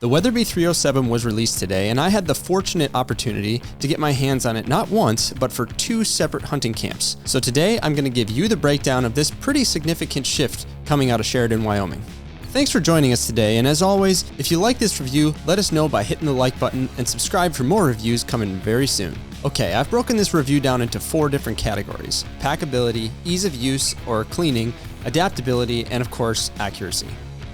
The Weatherby 307 was released today, and I had the fortunate opportunity to get my hands on it not once, but for 2 separate hunting camps. So today, I'm going to give you the breakdown of this pretty significant shift coming out of Sheridan, Wyoming. Thanks for joining us today, and as always, if you like this review, let us know by hitting the like button and subscribe for more reviews coming very soon. Okay, I've broken this review down into 4 different categories: packability, ease of use or cleaning, adaptability, and of course, accuracy.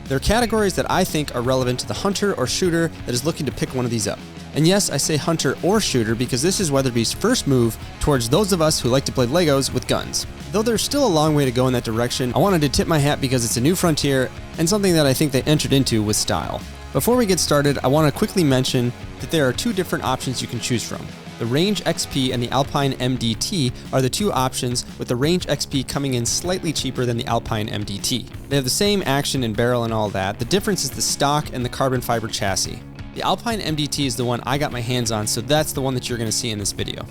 They're categories that I think are relevant to the hunter or shooter that is looking to pick one of these up. And yes, I say hunter or shooter because this is Weatherby's first move towards those of us who like to play Legos with guns. Though there's still a long way to go in that direction, I wanted to tip my hat because it's a new frontier and something that I think they entered into with style. Before we get started, I want to quickly mention that there are 2 different options you can choose from. The Range XP and the Alpine MDT are the 2 options, with the Range XP coming in slightly cheaper than the Alpine MDT. They have the same action and barrel and all that. The difference is the stock and the carbon fiber chassis. The Alpine MDT is the one I got my hands on, so that's the one that you're going to see in this video.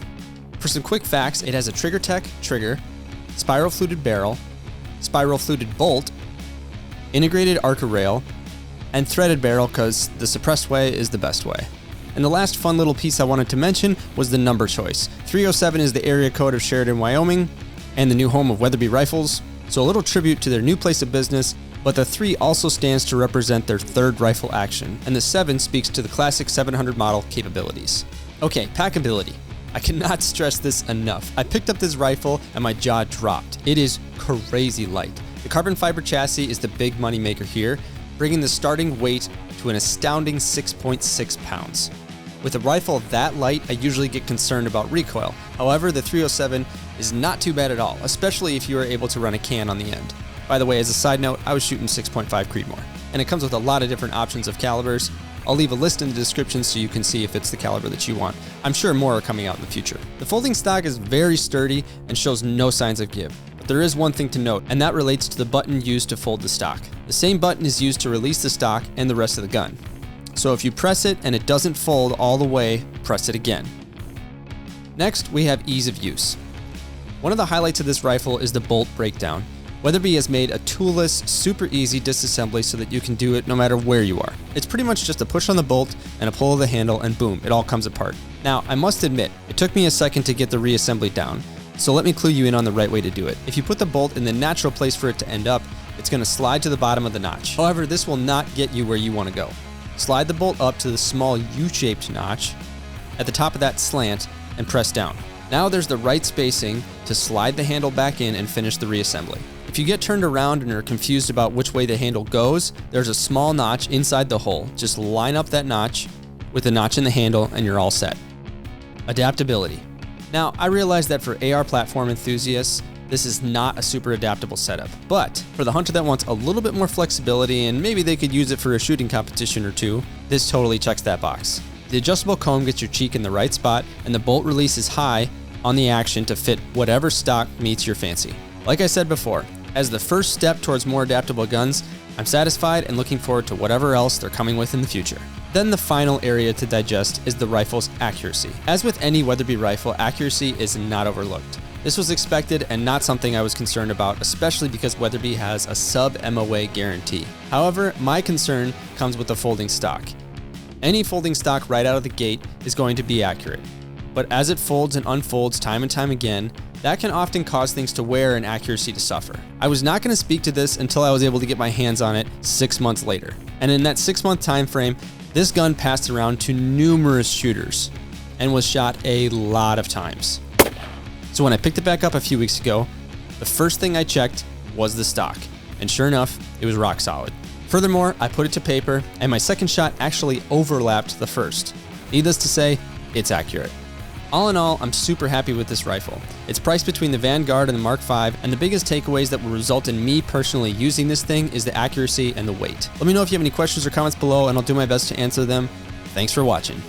For some quick facts, it has a TriggerTech trigger, spiral fluted barrel, spiral fluted bolt, integrated ARCA rail, and threaded barrel because the suppressed way is the best way. And the last fun little piece I wanted to mention was the number choice. 307 is the area code of Sheridan, Wyoming, and the new home of Weatherby rifles, so a little tribute to their new place of business, but the 3 also stands to represent their 3rd rifle action, and the 7 speaks to the classic 700 model capabilities. Okay, packability. I cannot stress this enough. I picked up this rifle and my jaw dropped. It is crazy light. The carbon fiber chassis is the big money maker here, bringing the starting weight to an astounding 6.6 pounds. With a rifle that light, I usually get concerned about recoil. However, the 307 is not too bad at all, especially if you are able to run a can on the end. By the way, as a side note, I was shooting 6.5 Creedmoor, and it comes with a lot of different options of calibers. I'll leave a list in the description so you can see if it's the caliber that you want. I'm sure more are coming out in the future. The folding stock is very sturdy and shows no signs of give. But there is one thing to note, and that relates to the button used to fold the stock. The same button is used to release the stock and the rest of the gun. So if you press it and it doesn't fold all the way, press it again. Next, we have ease of use. One of the highlights of this rifle is the bolt breakdown. Weatherby has made a toolless, super easy disassembly so that you can do it no matter where you are. It's pretty much just a push on the bolt and a pull of the handle and boom, it all comes apart. Now, I must admit, it took me a second to get the reassembly down, so let me clue you in on the right way to do it. If you put the bolt in the natural place for it to end up, it's going to slide to the bottom of the notch. However, this will not get you where you want to go. Slide the bolt up to the small U-shaped notch at the top of that slant and press down. Now there's the right spacing to slide the handle back in and finish the reassembly. If you get turned around and are confused about which way the handle goes, there's a small notch inside the hole. Just line up that notch with the notch in the handle and you're all set. Adaptability. Now, I realize that for AR platform enthusiasts, this is not a super adaptable setup, but for the hunter that wants a little bit more flexibility and maybe they could use it for a shooting competition or 2, this totally checks that box. The adjustable comb gets your cheek in the right spot and the bolt release is high on the action to fit whatever stock meets your fancy. Like I said before, as the first step towards more adaptable guns, I'm satisfied and looking forward to whatever else they're coming with in the future. Then the final area to digest is the rifle's accuracy. As with any Weatherby rifle, accuracy is not overlooked. This was expected and not something I was concerned about, especially because Weatherby has a sub-MOA guarantee. However, my concern comes with the folding stock. Any folding stock right out of the gate is going to be accurate, but as it folds and unfolds time and time again, that can often cause things to wear and accuracy to suffer. I was not going to speak to this until I was able to get my hands on it 6 months later. And in that 6-month time frame, this gun passed around to numerous shooters and was shot a lot of times. So when I picked it back up a few weeks ago, the first thing I checked was the stock, and sure enough, it was rock solid. Furthermore, I put it to paper, and my second shot actually overlapped the first. Needless to say, it's accurate. All in all, I'm super happy with this rifle. It's priced between the Vanguard and the Mark V, and the biggest takeaways that will result in me personally using this thing is the accuracy and the weight. Let me know if you have any questions or comments below, and I'll do my best to answer them. Thanks for watching.